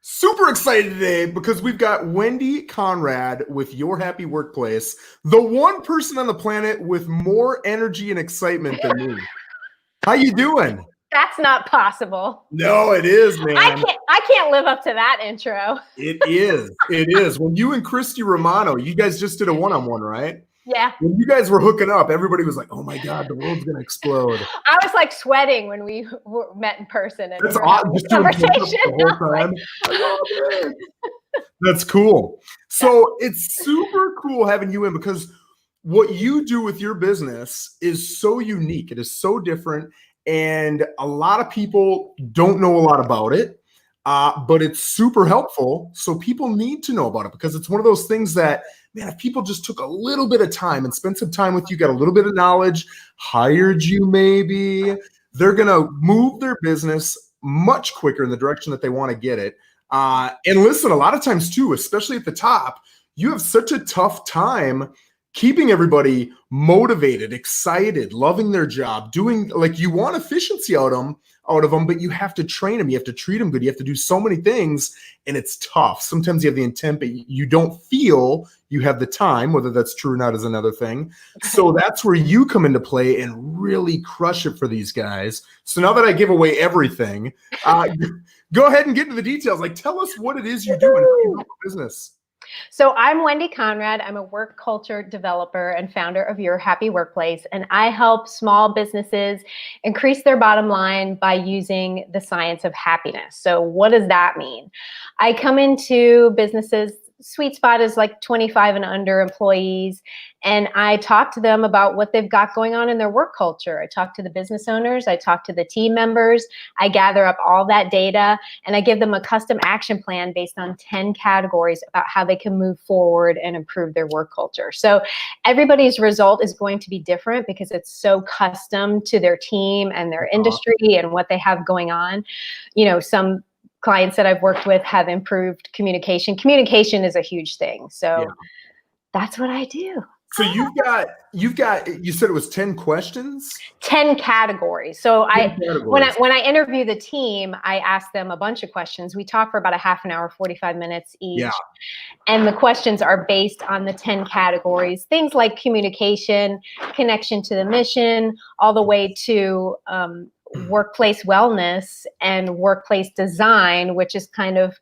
Super excited today because we've got Wendy Conrad with Your Happy Workplace, the one person on the planet with more energy and excitement than me. How you doing? That's not possible. No, it is, man. I can't live up to that intro. It is. It is. When you and Christy Romano, you guys just did a one-on-one, right? Yeah. When you guys were hooking up, everybody was like, "Oh my God, the world's gonna explode." I was like sweating when we met in person. And That's awesome. Just doing conversation. the whole time. I love it. That's cool. So it's super cool having you in because what you do with your business is so unique. It is so different. And a lot of people don't know a lot about it, but it's super helpful. So people need to know about it because it's one of those things that, man, if people just took a little bit of time and spent some time with you, got a little bit of knowledge, hired you maybe, they're going to move their business much quicker in the direction that they want to get it. And listen, a lot of times too, especially at the top, you have such a tough time keeping everybody motivated, excited, loving their job, doing like you want efficiency out of them, but you have to train them. You have to treat them good. You have to do so many things and it's tough. Sometimes you have the intent, but you don't feel you have the time. Whether that's true or not is another thing. So that's where you come into play and really crush it for these guys. So now that I give away everything, go ahead and get into the details. Like, tell us what it is you do and how you build a business. So I'm Wendy Conrad. I'm a work culture developer and founder of Your Happy Workplace, and I help small businesses increase their bottom line by using the science of happiness. So what does that mean? I come into businesses, sweet spot is like 25 and under employees, and I talk to them about what they've got going on in their work culture. I talk to the business owners, I talk to the team members, I gather up all that data, and I give them a custom action plan based on 10 categories about how they can move forward and improve their work culture. So everybody's result is going to be different because it's so custom to their team and their industry and what they have going on. You know, some clients that I've worked with have improved communication. Communication is a huge thing. So that's what I do. So you've got, you said it was 10 questions? 10 categories. So 10 categories. when I interview the team, I ask them a bunch of questions. We talk for about a half an hour, 45 minutes each. Yeah. And the questions are based on the 10 categories, things like communication, connection to the mission, all the way to workplace wellness and workplace design, which is kind of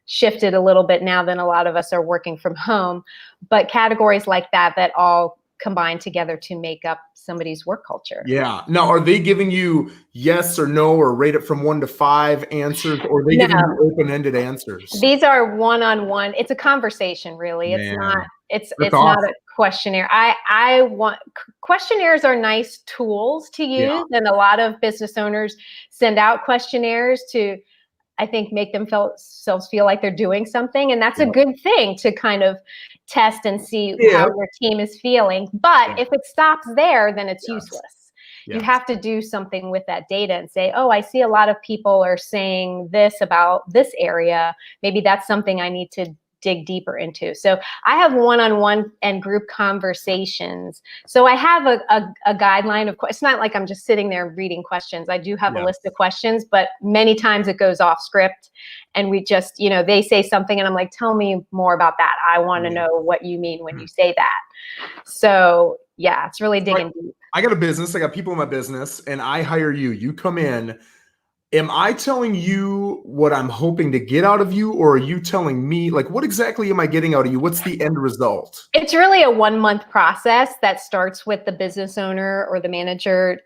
shifted a little bit now than a lot of us are working from home. But categories like that all combine together to make up somebody's work culture. Yeah. Now, are they giving you yes or no or rate it from 1 to 5 answers, or are they giving you open-ended answers? These are one-on-one. It's a conversation, really. Man. It's not a questionnaire. I want questionnaires are nice tools to use, and a lot of business owners send out questionnaires to, I think, make themselves feel like they're doing something. And that's a good thing to kind of test and see how your team is feeling. But if it stops there, then it's useless. You have to do something with that data and say, oh, I see a lot of people are saying this about this area. Maybe that's something I need to dig deeper into. So I have one-on-one and group conversations. So I have a guideline of, it's not like I'm just sitting there reading questions. I do have a list of questions, but many times it goes off script and we just, they say something and I'm like, tell me more about that. I want to know what you mean when you say that. So yeah, it's really digging deep. I got a business. I got people in my business and I hire you. You come in. Am I telling you what I'm hoping to get out of you, or are you telling me, like, what exactly am I getting out of you? What's the end result? It's really a 1-month process that starts with the business owner or the manager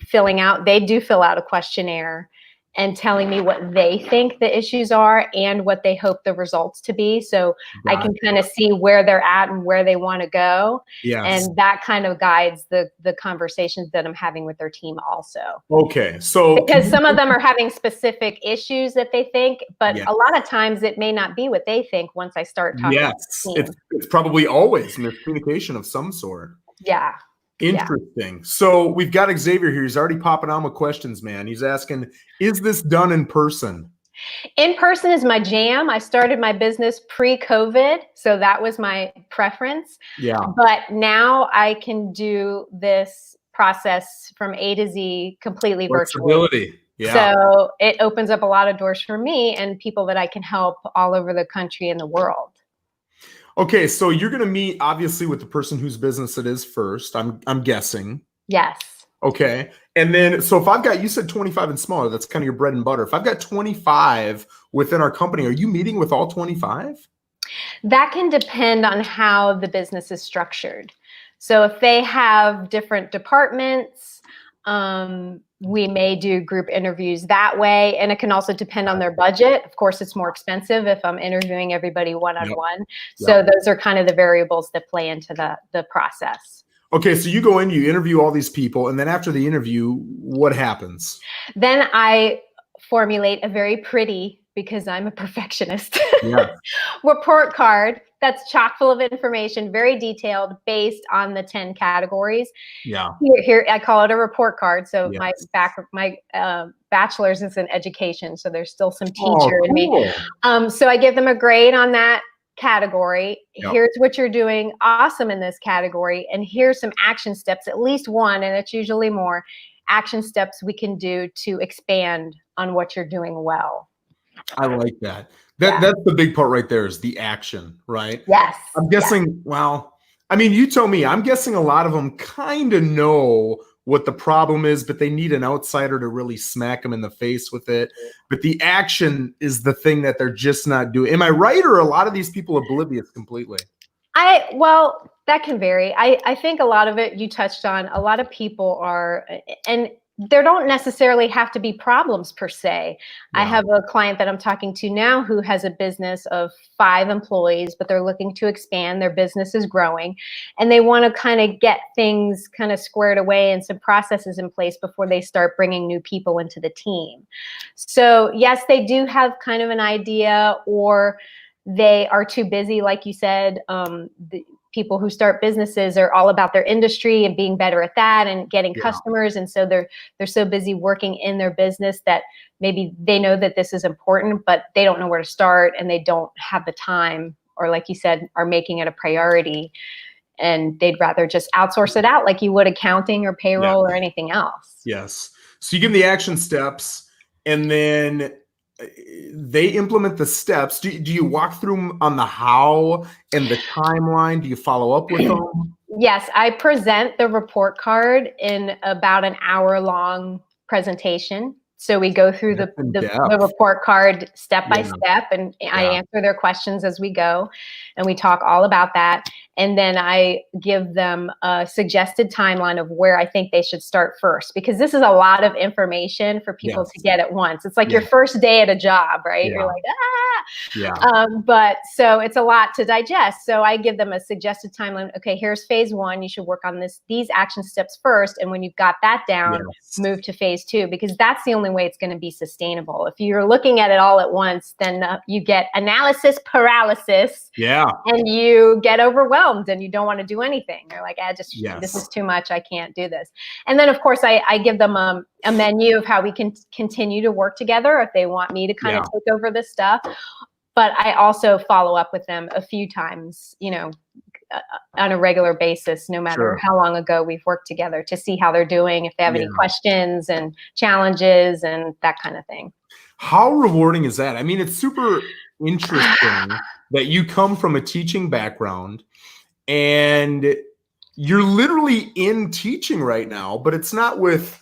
filling out. They do fill out a questionnaire and telling me what they think the issues are and what they hope the results to be. So I can kind of see where they're at and where they want to go. Yes. And that kind of guides the conversations that I'm having with their team also. Okay. So because some of them are having specific issues that they think, but a lot of times it may not be what they think once I start talking to the team. It's probably always miscommunication of some sort. Yeah. Interesting. So we've got Xavier here. He's already popping on with questions, man. He's asking, is this done in person? In person is my jam. I started my business pre-COVID, so that was my preference. Yeah. But now I can do this process from A to Z completely virtually. Yeah. So it opens up a lot of doors for me and people that I can help all over the country and the world. Okay, so you're going to meet obviously with the person whose business it is first. I'm guessing. Yes. Okay. And then, so if I've got, you said 25 and smaller, that's kind of your bread and butter. If I've got 25 within our company, are you meeting with all 25? That can depend on how the business is structured. So if they have different departments, we may do group interviews that way. And it can also depend on their budget. Of course, it's more expensive if I'm interviewing everybody one-on-one. Yep. So those are kind of the variables that play into the process. Okay, so you go in, you interview all these people, and then after the interview, what happens? Then I formulate a very pretty, because I'm a perfectionist, report card that's chock full of information, very detailed, based on the 10 categories. Yeah. Here I call it a report card. So my bachelor's is in education, so there's still some teacher in me. So I give them a grade on that category. Here's what you're doing awesome in this category, and here's some action steps, at least one, and it's usually more action steps we can do to expand on what you're doing well. I like that. That's the big part right there, is the action, right? Yes. I'm guessing, well, I mean, you tell me, I'm guessing a lot of them kind of know what the problem is, but they need an outsider to really smack them in the face with it. But the action is the thing that they're just not doing. Am I right? Or are a lot of these people oblivious completely? Well, that can vary. I think a lot of it you touched on, a lot of people are, and there don't necessarily have to be problems per se. I have a client that I'm talking to now who has a business of 5 employees, but they're looking to expand. Their business is growing, and they want to kind of get things kind of squared away and some processes in place before they start bringing new people into the team. So yes, they do have kind of an idea, or they are too busy, like you said. The people who start businesses are all about their industry and being better at that and getting customers, and so they're so busy working in their business that maybe they know that this is important, but they don't know where to start, and they don't have the time, or like you said, are making it a priority, and they'd rather just outsource it out like you would accounting or payroll or anything else. Yes. So you give them the action steps, and then they implement the steps. Do you walk through them on the how and the timeline? Do you follow up with them? Yes, I present the report card in about an hour-long presentation. So we go through the report card step by step, and I answer their questions as we go, and we talk all about that. And then I give them a suggested timeline of where I think they should start first, because this is a lot of information for people to get at once. It's like your first day at a job, right? You're like, but so it's a lot to digest. So I give them a suggested timeline. Okay, here's phase 1. You should work on these action steps first. And when you've got that down, move to phase 2, because that's the only way it's going to be sustainable. If you're looking at it all at once, then you get analysis paralysis. And you get overwhelmed and you don't want to do anything. You're like, this is too much. I can't do this. And then, of course, I give them a menu of how we can continue to work together if they want me to kind of take over this stuff. But I also follow up with them a few times, on a regular basis, no matter how long ago we've worked together, to see how they're doing, if they have any questions and challenges and that kind of thing. How rewarding is that? I mean, it's super interesting that you come from a teaching background and you're literally in teaching right now, but it's not with,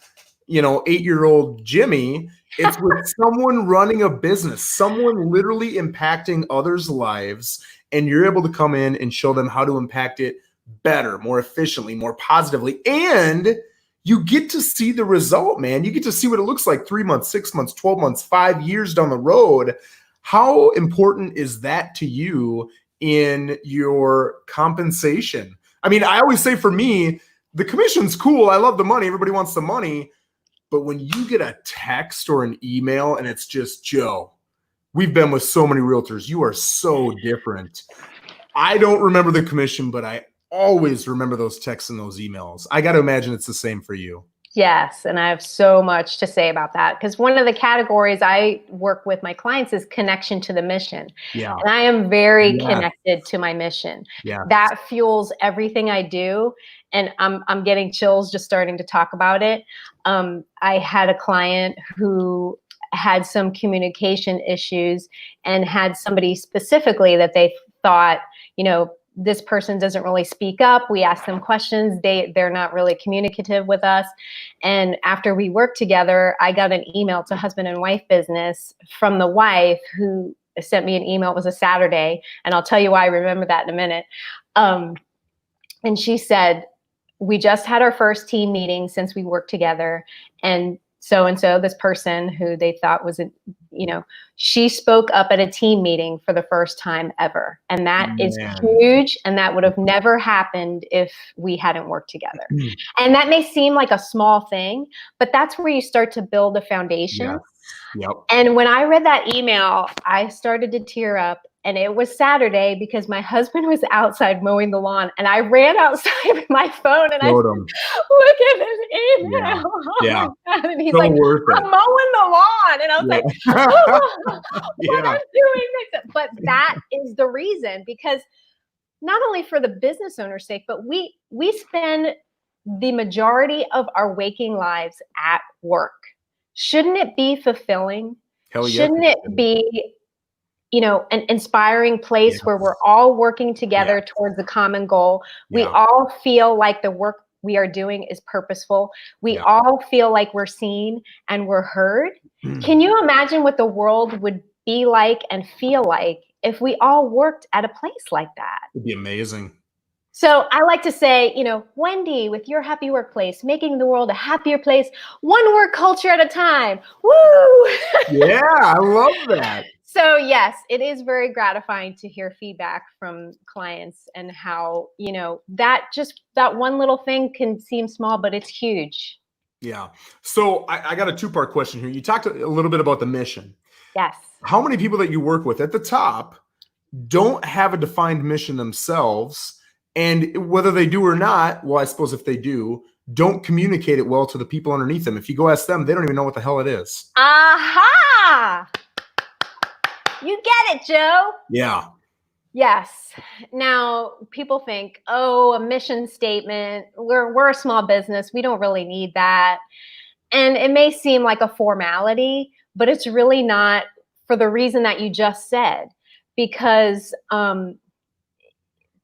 8-year-old Jimmy. It's with someone running a business, someone literally impacting others' lives, and you're able to come in and show them how to impact it better, more efficiently, more positively, and you get to see the result, man. You get to see what it looks like 3 months, 6 months, 12 months, 5 years down the road. How important is that to you in your compensation? I mean, I always say, for me, the commission's cool. I love the money. Everybody wants the money. But when you get a text or an email and it's just, Joe, we've been with so many realtors, you are so different. I don't remember the commission, but I always remember those texts and those emails. I got to imagine it's the same for you. Yes, and I have so much to say about that because one of the categories I work with my clients is connection to the mission. Yeah. And I am very Yes. connected to my mission. Yes. That fuels everything I do. And I'm getting chills just starting to talk about it. I had a client who had some communication issues and had somebody specifically that they thought, this person doesn't really speak up. We ask them questions. They're not really communicative with us. And after we worked together, I got an email to husband and wife business from the wife who sent me an email. It was a Saturday. And I'll tell you why I remember that in a minute. And she said, we just had our first team meeting since we worked together. And so, this person who they thought was, she spoke up at a team meeting for the first time ever. And that is huge. And that would have never happened if we hadn't worked together. And that may seem like a small thing, but that's where you start to build a foundation. Yeah. Yep. And when I read that email, I started to tear up. And it was Saturday because my husband was outside mowing the lawn. And I ran outside with my phone and I said, look at this email. Yeah. Oh, and he's so like, worth it. I'm mowing the lawn. And I was like, what I'm doing. But that is the reason, because not only for the business owner's sake, but we spend the majority of our waking lives at work. Shouldn't it be fulfilling? Hell yes. Shouldn't it be an inspiring place where we're all working together towards a common goal? We all feel like the work we are doing is purposeful. We all feel like we're seen and we're heard. Can you imagine what the world would be like and feel like if we all worked at a place like that? It'd be amazing. So I like to say, Wendy, with your happy workplace, making the world a happier place, one work culture at a time. Woo! Yeah, I love that. So yes, it is very gratifying to hear feedback from clients and how, that one little thing can seem small, but it's huge. Yeah. So I got a two-part question here. You talked a little bit about the mission. Yes. How many people that you work with at the top don't have a defined mission themselves? And whether they do or not, well, I suppose if they do, don't communicate it well to the people underneath them. If you go ask them, they don't even know what the hell it is. Aha! You get it, Joe. Yeah. Yes. Now, people think, a mission statement. We're a small business. We don't really need that. And it may seem like a formality, but it's really not, for the reason that you just said, because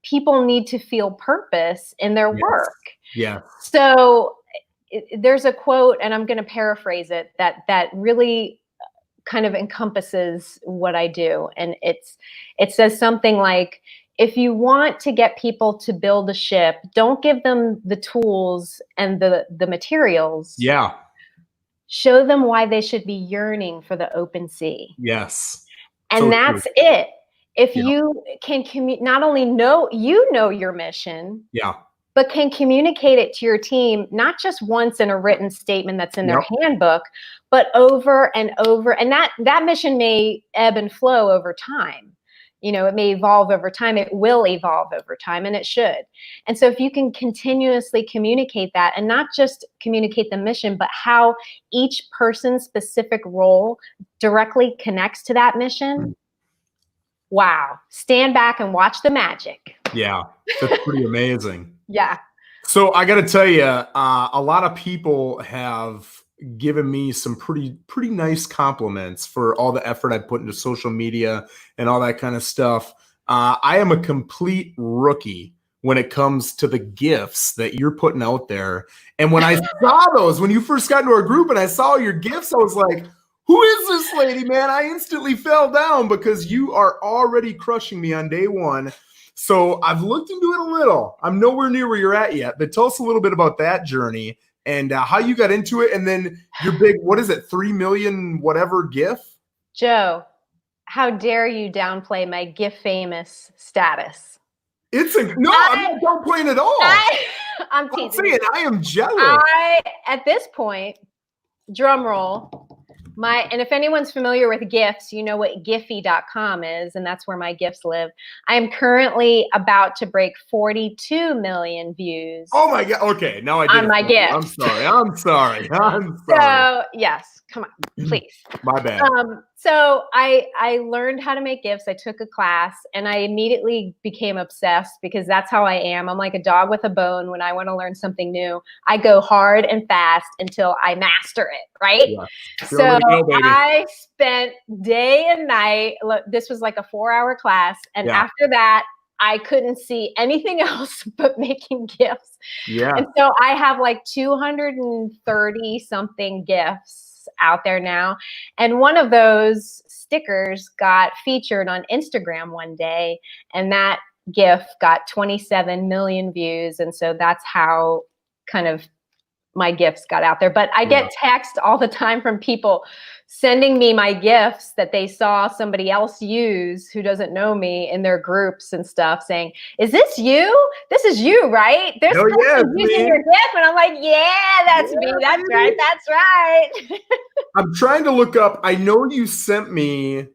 people need to feel purpose in their work. Yeah. So there's a quote, and I'm going to paraphrase it, that really kind of encompasses what I do. And it says something like, if you want to get people to build a ship, don't give them the tools and the materials. Yeah. Show them why they should be yearning for the open sea. Yes. And so that's true. it. If you can not only know your mission, but can communicate it to your team, not just once in a written statement that's in their handbook, but over and over. And that mission may ebb and flow over time. It may evolve over time. It will evolve over time, and it should. And so if you can continuously communicate that, and not just communicate the mission, but how each person's specific role directly connects to that mission, wow, stand back and watch the magic. Yeah, that's pretty amazing. Yeah. So I got to tell you, a lot of people have given me some pretty nice compliments for all the effort I put into social media and all that kind of stuff. I am a complete rookie when it comes to the gifts that you're putting out there. And when I saw those, when you first got into our group and I saw your gifts, I was like, who is this lady, man? I instantly fell down because you are already crushing me on day one. So I've looked into it a little. I'm nowhere near where you're at yet, but tell us a little bit about that journey and how you got into it. And then your big, what is it, 3 million whatever GIF? Joe, how dare you downplay my GIF famous status? I'm not downplaying at all. I'm teasing. I'm saying I am jealous. At this point, drum roll, And if anyone's familiar with gifts, you know what Giphy.com is, and that's where my gifts live. I am currently about to break 42 million views. Oh my God. Okay. Now I did on my gifts. I'm sorry. So yes, come on, please. My bad. So I learned how to make gifts. I took a class and I immediately became obsessed because that's how I am. I'm like a dog with a bone. When I want to learn something new, I go hard and fast until I master it, right? Yeah. So I spent day and night. Look, this was like a 4-hour class. And after that, I couldn't see anything else but making gifts. Yeah. And so I have like 230 something gifts out there now. And one of those stickers got featured on Instagram one day, and that GIF got 27 million views. And so that's how kind of my gifts got out there. But I get texts all the time from people sending me my gifts that they saw somebody else use who doesn't know me in their groups and stuff, saying, "Is this you? This is you, right? There's using your gift." And I'm like, "Yeah, that's me. That's right. That's right." I'm trying to look up. I know you sent me.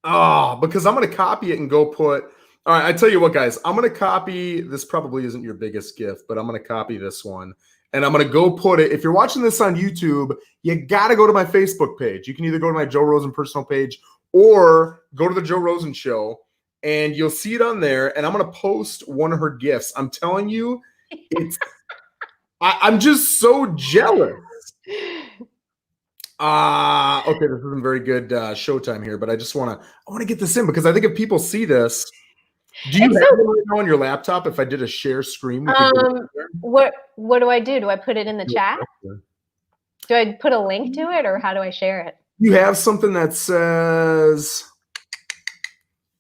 Because I'm going to copy it and go put. All right, I tell you what, guys. I'm going to copy. This probably isn't your biggest gift, but I'm going to copy this one. And I'm going to go put it. If you're watching this on YouTube, you got to go to my Facebook page. You can either go to my Joe Rosen personal page or go to the Joe Rosen Show, and you'll see it on there. And I'm going to post one of her gifts. I'm telling you, I'm just so jealous. Okay, this isn't very good showtime here, but I want to get this in because I think if people see this. Do you have it right now on your laptop? If I did a share screen, what do I do? Do I put it in the chat? Do I put a link to it, or how do I share it? You have something that says.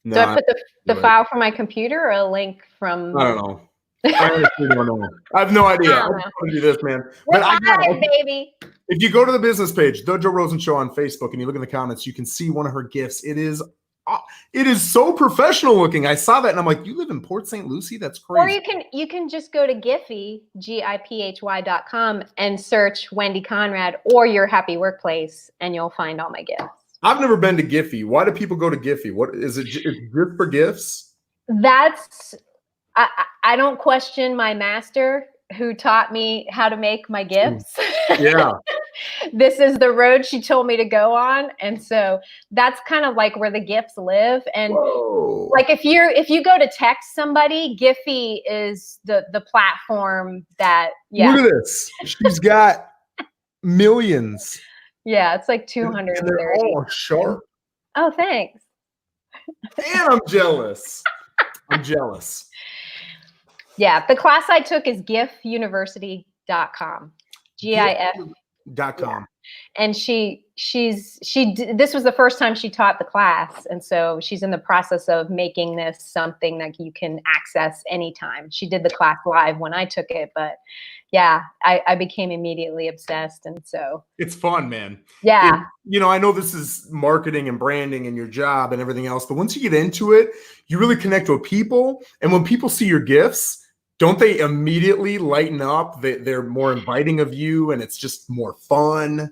Do I put the file from my computer or a link from? I don't know. I honestly don't know. I have no idea. I'm going to do this, man. But baby. If you go to the business page, The Joe Rosen Show on Facebook, and you look in the comments, you can see one of her gifts. It is so professional looking. I saw that and I'm like, you live in Port St. Lucie? That's crazy. Or you can just go to Giphy, GIPHY.com, and search Wendy Conrad or Your Happy Workplace, and you'll find all my gifts. I've never been to Giphy. Why do people go to Giphy? What is it? Good for gifts? I don't question my master who taught me how to make my gifts. Yeah. This is the road she told me to go on. And so that's kind of like where the gifts live. And like if you go to text somebody, Giphy is the platform that, Look at this. She's got millions. Yeah, it's like 230. And they're all sharp. Oh, thanks. And I'm jealous. I'm jealous. Yeah, the class I took is gifuniversity.com. GIF.com. Yeah. And this was the first time she taught the class. And so she's in the process of making this something that you can access anytime. She did the class live when I took it, but yeah, I became immediately obsessed. And so it's fun, man. Yeah. I know this is marketing and branding and your job and everything else, but once you get into it, you really connect with people. And when people see your gifts, don't they immediately lighten up? They're more inviting of you, and it's just more fun.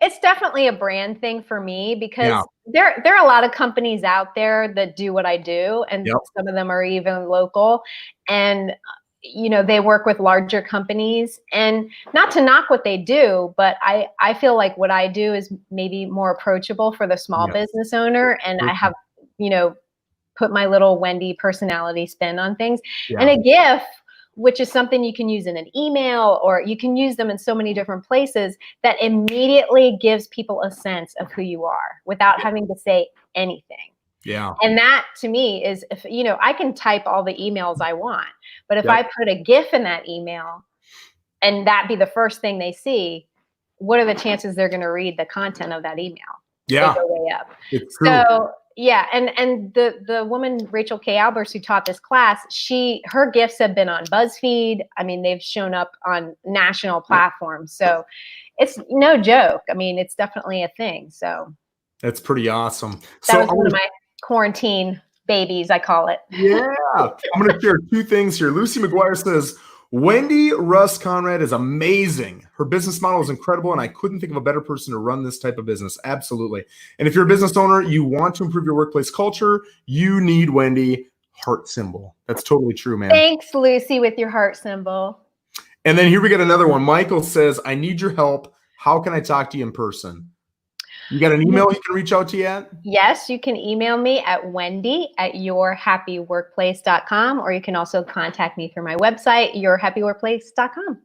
It's definitely a brand thing for me because there are a lot of companies out there that do what I do, and some of them are even local. And they work with larger companies, and not to knock what they do, but I feel like what I do is maybe more approachable for the small business owner, and I have put my little Wendy personality spin on things. And a GIF, which is something you can use in an email, or you can use them in so many different places, that immediately gives people a sense of who you are without having to say anything. Yeah. And that to me is, if I can type all the emails I want, but if I put a GIF in that email and that be the first thing they see, what are the chances they're going to read the content of that email? Yeah. They go way up. It's true. So yeah, and the woman, Rachel K. Albers, who taught this class, her gifts have been on BuzzFeed. I mean, they've shown up on national platforms. So it's no joke. I mean, it's definitely a thing. So that's pretty awesome. That was one of my quarantine babies, I call it. Yeah. I'm going to share two things here. Lucy McGuire says, Wendy Russ Conrad is amazing. Her business model is incredible, and I couldn't think of a better person to run this type of business. Absolutely. And if you're a business owner, you want to improve your workplace culture, you need Wendy. Heart symbol. That's totally true, man. Thanks, Lucy, with your heart symbol. And then here we get another one. Michael says, I need your help. How can I talk to you in person? You got an email you can reach out to you at? Yes, you can email me at wendy@yourhappyworkplace.com, or you can also contact me through my website, yourhappyworkplace.com.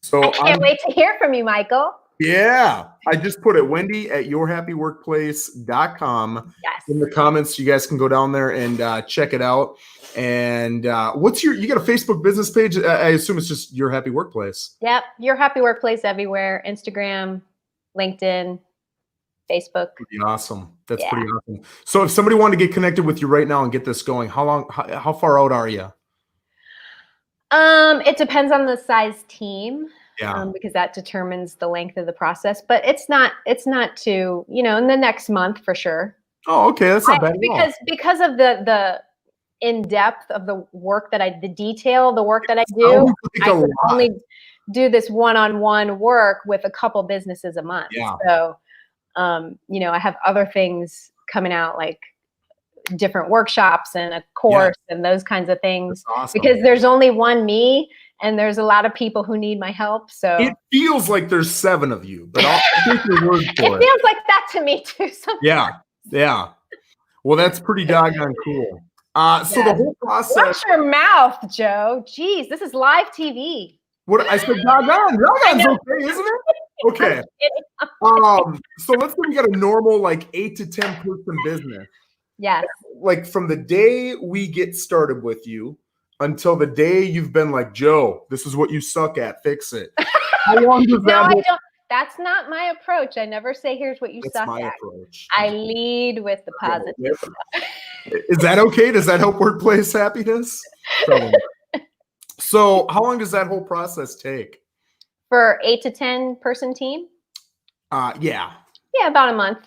So I can't wait to hear from you, Michael. Yeah, I just put it, wendy@yourhappyworkplace.com. Yes. In the comments, you guys can go down there and check it out. And you got a Facebook business page? I assume it's just Your Happy Workplace. Yep, Your Happy Workplace everywhere, Instagram, LinkedIn, Facebook. Pretty awesome. That's pretty awesome. So if somebody wanted to get connected with you right now and get this going, how far out are you? It depends on the size team. Yeah. Because that determines the length of the process, but it's not too, in the next month for sure. Oh, okay. That's not bad at all. Because of the in-depth of the work the detail of the work that I do, I can only do this one-on-one work with a couple businesses a month. Yeah. So, I have other things coming out, like different workshops and a course and those kinds of things. That's awesome. Because there's only one me, and there's a lot of people who need my help. So it feels like there's 7 of you, but I'll take your word for it. It feels like that to me too. Sometimes. Yeah. Well, that's pretty doggone cool. So the whole process. Watch your mouth, Joe. Jeez, this is live TV. What I said, doggone. Doggone's okay, isn't it? Okay. So let's say we got a normal 8 to 10 person business. Yes. Like from the day we get started with you until the day you've been like, Joe, this is what you suck at, fix it. How long does that I don't. That's not my approach. I never say, here's what you suck at. Approach. I lead with the positive stuff. Is that okay? Does that help workplace happiness? So how long does that whole process take? For 8 to 10 person team? Yeah, about a month.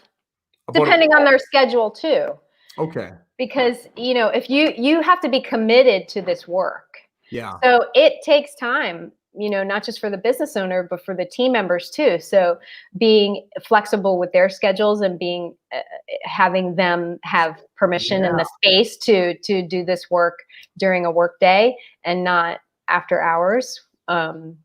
Depending on their schedule too. Okay. Because, if you have to be committed to this work. Yeah. So it takes time, not just for the business owner, but for the team members too. So being flexible with their schedules and having them have permission and the space to do this work during a work day and not after hours, and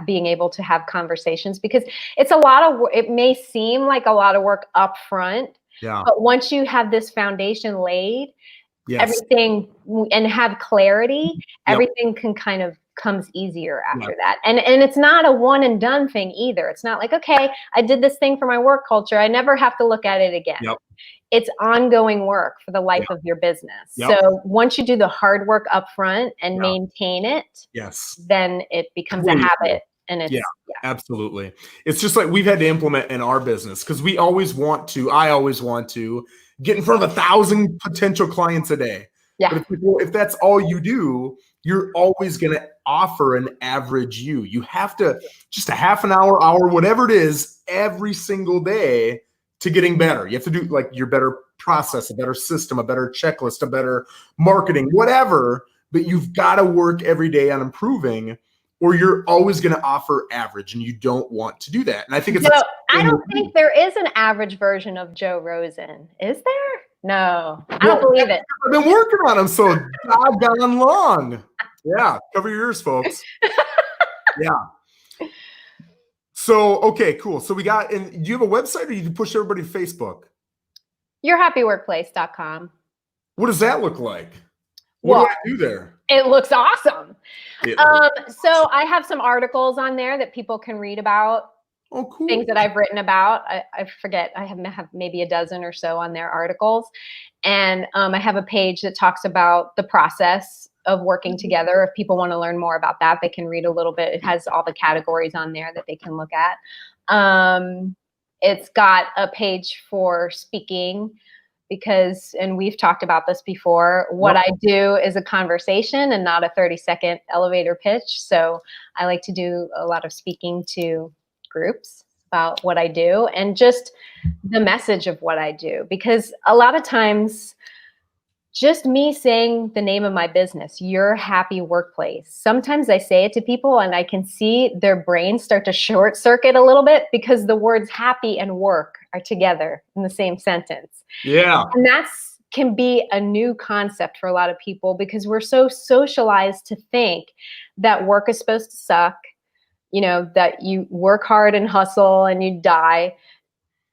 being able to have conversations, because it's a lot of, it may seem like a lot of work up front. Yeah. But once you have this foundation laid, everything, and have clarity, everything can kind of comes easier after that. And it's not a one and done thing either. It's not like, okay, I did this thing for my work culture, I never have to look at it again. Yep. It's ongoing work for the life of your business. So once you do the hard work up front and maintain it, then it becomes a habit. And it's absolutely. It's just like we've had to implement in our business, because I always want to get in front of 1,000 potential clients a day. Yeah. But if that's all you do, you're always going to offer an average you. You have to just a half an hour, whatever it is, every single day to getting better. You have to do your better process, a better system, a better checklist, a better marketing, whatever. But you've got to work every day on improving, or you're always going to offer average, and you don't want to do that. And I think it's. I don't think there is an average version of Joe Rosen. Is there? No, I don't believe it. I've been working on them so doggone long. Yeah, cover your ears, folks. Yeah. So, okay, cool. So we got, and do you have a website, or you push everybody to Facebook? Yourhappyworkplace.com. What does that look like? What do I do there? It looks awesome. So I have some articles on there that people can read about. Oh, cool. Things that I've written about. I forget. I have maybe a dozen or so on their articles. And I have a page that talks about the process of working together. If people want to learn more about that, they can read a little bit. It has all the categories on there that they can look at. It's got a page for speaking, because, and we've talked about this before, what I do is a conversation and not a 30-second elevator pitch. So I like to do a lot of speaking to groups about what I do and just the message of what I do, because a lot of times just me saying the name of my business, Your Happy Workplace. Sometimes I say it to people and I can see their brains start to short circuit a little bit because the words happy and work are together in the same sentence. Yeah. And that's can be a new concept for a lot of people because we're so socialized to think that work is supposed to suck, that you work hard and hustle and you die.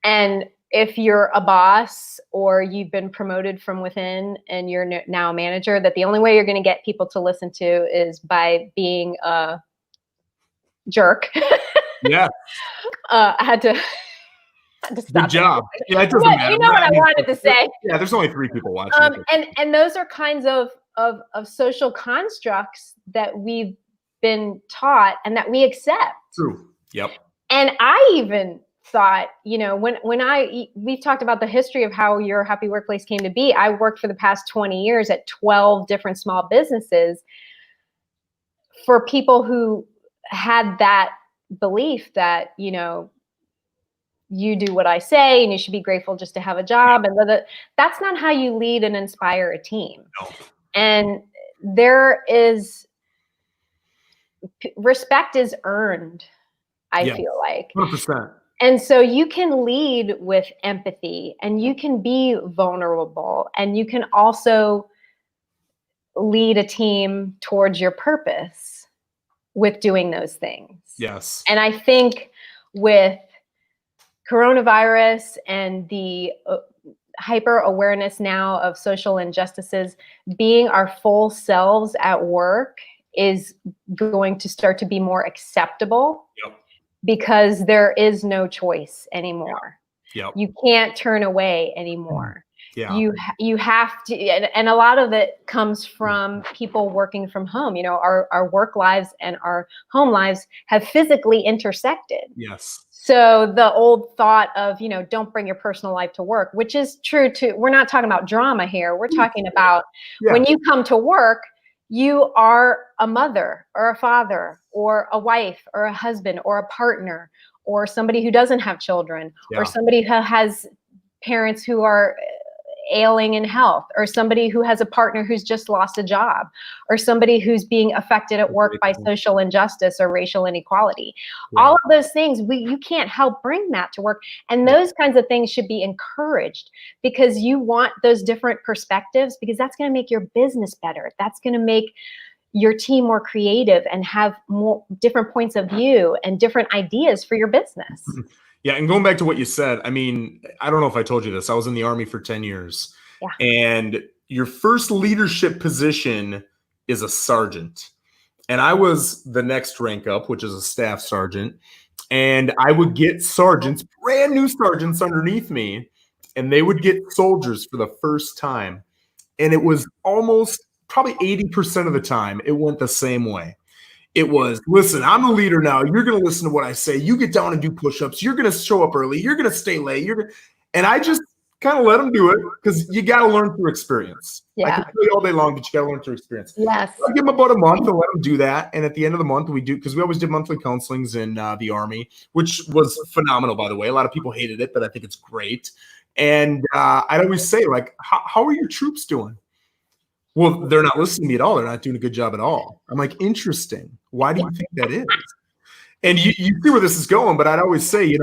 And if you're a boss or you've been promoted from within and you're now a manager, that the only way you're going to get people to listen to is by being a jerk. Yeah. I had to stop. Good job. Yeah, it doesn't matter. You know what I wanted to say. Yeah, there's only 3 people watching. And those are kinds of social constructs that we've been taught and that we accept. True. Yep. And I even thought, we've talked about the history of how Your Happy Workplace came to be. I worked for the past 20 years at 12 different small businesses for people who had that belief that, you do what I say and you should be grateful just to have a job. And that's not how you lead and inspire a team. No. And respect is earned, I feel like. 100%. And so you can lead with empathy and you can be vulnerable and you can also lead a team towards your purpose with doing those things. Yes. And I think with coronavirus and the hyper awareness now of social injustices, being our full selves at work is going to start to be more acceptable. Yep. Because there is no choice anymore. Yep. You can't turn away anymore. Yeah. You have to, and a lot of it comes from people working from home. Our work lives and our home lives have physically intersected. Yes. So the old thought of, don't bring your personal life to work, which is true too. We're not talking about drama here. We're talking about when you come to work, you are a mother or a father or a wife or a husband or a partner or somebody who doesn't have children or somebody who has parents who are ailing in health or somebody who has a partner who's just lost a job or somebody who's being affected at work by social injustice or racial inequality. All of those things, you can't help bring that to work. And those kinds of things should be encouraged because you want those different perspectives because that's going to make your business better. That's going to make your team more creative and have more different points of view and different ideas for your business. Yeah, and going back to what you said, I mean, I don't know if I told you this. I was in the Army for 10 years. Yeah. And your first leadership position is a sergeant. And I was the next rank up, which is a staff sergeant. And I would get sergeants, brand new sergeants underneath me, and they would get soldiers for the first time. And it was almost probably 80% of the time, it went the same way. It was, listen, I'm a leader now. You're going to listen to what I say. You get down and do push-ups. You're going to show up early. You're going to stay late. And I just kind of let them do it because you got to learn through experience. Yeah. I can tell you all day long, but you got to learn through experience. Yes. I give them about a month and let them do that. And at the end of the month, we do, because we always did monthly counselings in the Army, which was phenomenal, by the way. A lot of people hated it, but I think it's great. And I'd always say, like, how are your troops doing? Well, they're not listening to me at all. They're not doing a good job at all. I'm like, interesting. Why do you think that is? And you see where this is going, but I'd always say,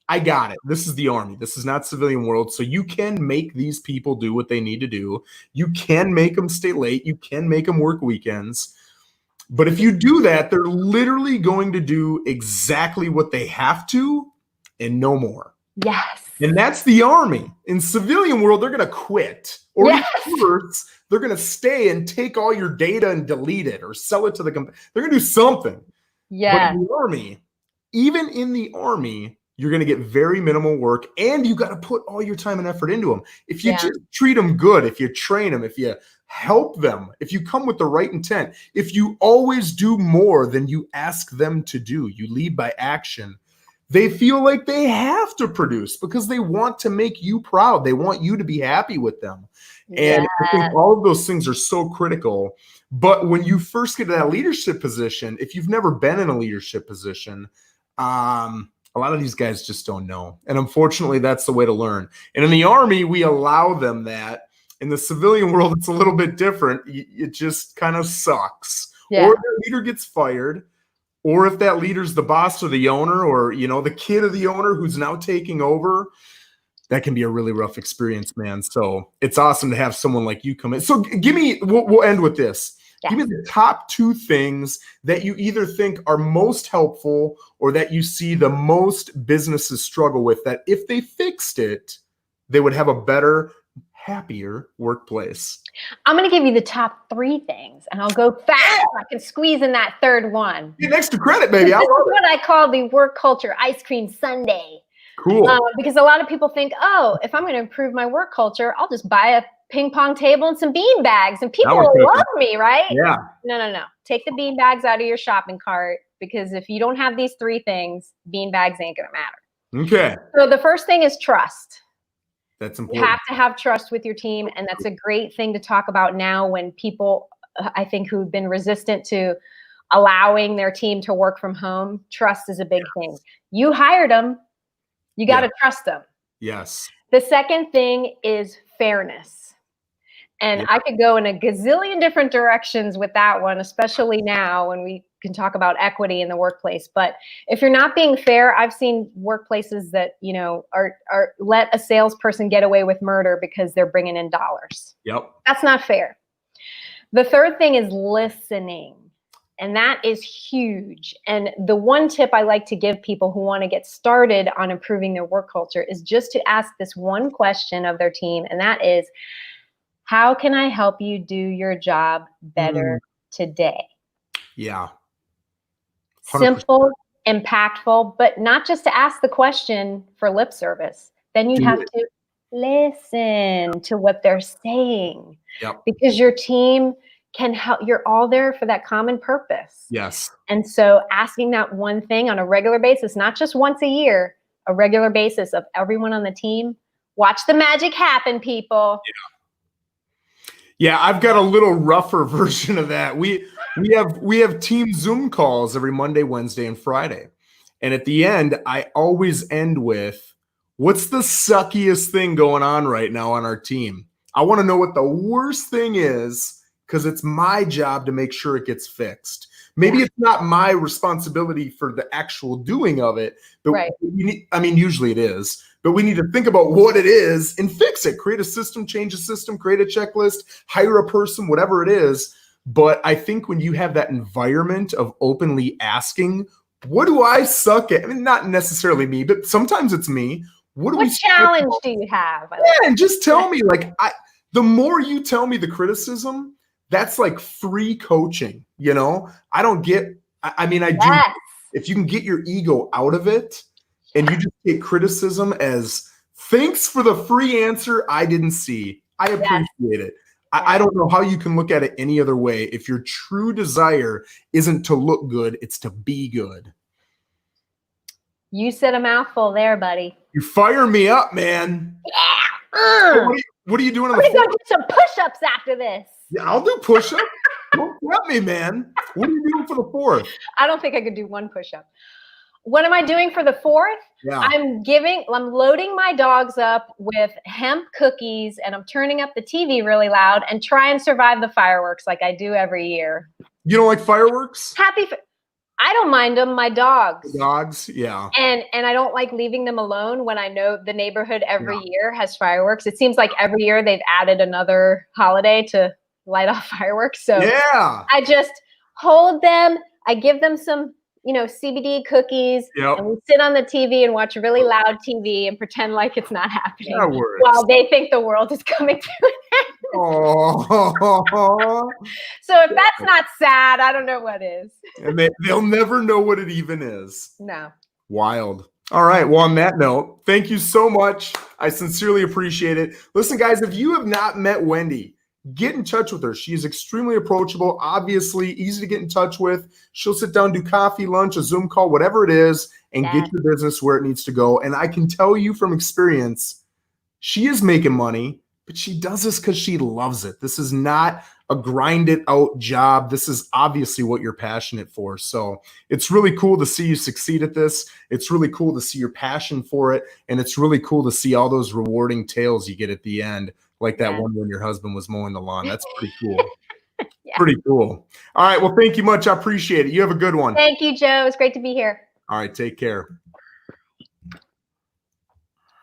I got it. This is the Army. This is not civilian world. So you can make these people do what they need to do. You can make them stay late. You can make them work weekends. But if you do that, they're literally going to do exactly what they have to and no more. Yes. And that's the Army. In civilian world, they're going to quit. Or worse, they're going to stay and take all your data and delete it or sell it to the company. They're going to do something. Yeah. But in the Army, even in the Army, you're going to get very minimal work and you got to put all your time and effort into them. If you just treat them good, if you train them, if you help them, if you come with the right intent, if you always do more than you ask them to do, you lead by action, they feel like they have to produce because they want to make you proud. They want you to be happy with them. And I think all of those things are so critical. But when you first get to that leadership position, if you've never been in a leadership position, a lot of these guys just don't know. And unfortunately, that's the way to learn. And in the Army, we allow them that. In the civilian world, it's a little bit different. It just kind of sucks. Yeah. Or the leader gets fired, or if that leader's the boss or the owner, or the kid of the owner who's now taking over, that can be a really rough experience, man. So it's awesome to have someone like you come in. So we'll end with this. Yeah. Give me the top 2 things that you either think are most helpful or that you see the most businesses struggle with, that if they fixed it, they would have a better, happier workplace. I'm going to give you the top 3 things, and I'll go fast. So I can squeeze in that third one. Get extra credit, baby. This is what I call the work culture ice cream sundae. Cool. Because a lot of people think, oh, if I'm going to improve my work culture, I'll just buy a ping pong table and some bean bags and people will love me, right? Yeah. No. Take the bean bags out of your shopping cart, because if you don't have these 3 things, bean bags ain't going to matter. Okay. So the first thing is trust. That's important. You have to have trust with your team, and that's a great thing to talk about now when people, I think, who've been resistant to allowing their team to work from home, trust is a big thing. You hired them. You got to trust them. Yes. The second thing is fairness. And I could go in a gazillion different directions with that one, especially now when we can talk about equity in the workplace. But if you're not being fair, I've seen workplaces that, are let a salesperson get away with murder because they're bringing in dollars. Yep. That's not fair. The third thing is listening. And that is huge. And the one tip I like to give people who want to get started on improving their work culture is just to ask this one question of their team. And that is, how can I help you do your job better today? Yeah. 100%. Simple, impactful, but not just to ask the question for lip service. Then you have to listen to what they're saying. Yep. Because your team can help. You're all there for that common purpose. Yes. And so asking that one thing on a regular basis, not just once a year, a regular basis of everyone on the team, watch the magic happen, people. Yeah, I've got a little rougher version of that. We have team Zoom calls every Monday, Wednesday, and Friday. And at the end, I always end with, what's the suckiest thing going on right now on our team? I want to know what the worst thing is, because it's my job to make sure it gets fixed. Maybe it's not my responsibility for the actual doing of it, but usually it is, but we need to think about what it is and fix it. Create a system, change a system, create a checklist, hire a person, whatever it is. But I think when you have that environment of openly asking, what do I suck at? I mean, not necessarily me, but sometimes it's me. What challenge do you have? And just tell me, the more you tell me the criticism, that's like free coaching, I don't get, I do. If you can get your ego out of it and you just take criticism as thanks for the free answer I didn't see. I appreciate it. I don't know how you can look at it any other way if your true desire isn't to look good, it's to be good. You said a mouthful there, buddy. You fire me up, man. Yeah. So what are you doing on the floor? I'm going to go do some push-ups after this. Yeah, I'll do push-ups. Don't let me, man. What are you doing for the 4th? I don't think I could do one push-up. What am I doing for the 4th? Yeah. I'm loading my dogs up with hemp cookies, and I'm turning up the TV really loud and try and survive the fireworks like I do every year. You don't like fireworks? I don't mind them. My dogs. The dogs, yeah. And I don't like leaving them alone when I know the neighborhood every year has fireworks. It seems like every year they've added another holiday to light off fireworks. So I just hold them. I give them some, CBD cookies, and we sit on the TV and watch really loud TV and pretend like it's not happening while they think the world is coming to an end. Oh. So if that's not sad, I don't know what is. And they'll never know what it even is. No. Wild. All right. Well, on that note, thank you so much. I sincerely appreciate it. Listen, guys, if you have not met Wendy, get in touch with her. She is extremely approachable, obviously easy to get in touch with. She'll sit down, do coffee, lunch, a Zoom call, whatever it is, and get your business where it needs to go. And I can tell you from experience, she is making money. but she does this because she loves it. This is not a grind it out job. This is obviously what you're passionate for. So it's really cool to see you succeed at this. It's really cool to see your passion for it. And it's really cool to see all those rewarding tales you get at the end, like that one when your husband was mowing the lawn. That's pretty cool. Pretty cool. All right. Well, thank you much. I appreciate it. You have a good one. Thank you, Joe. It's great to be here. All right. Take care.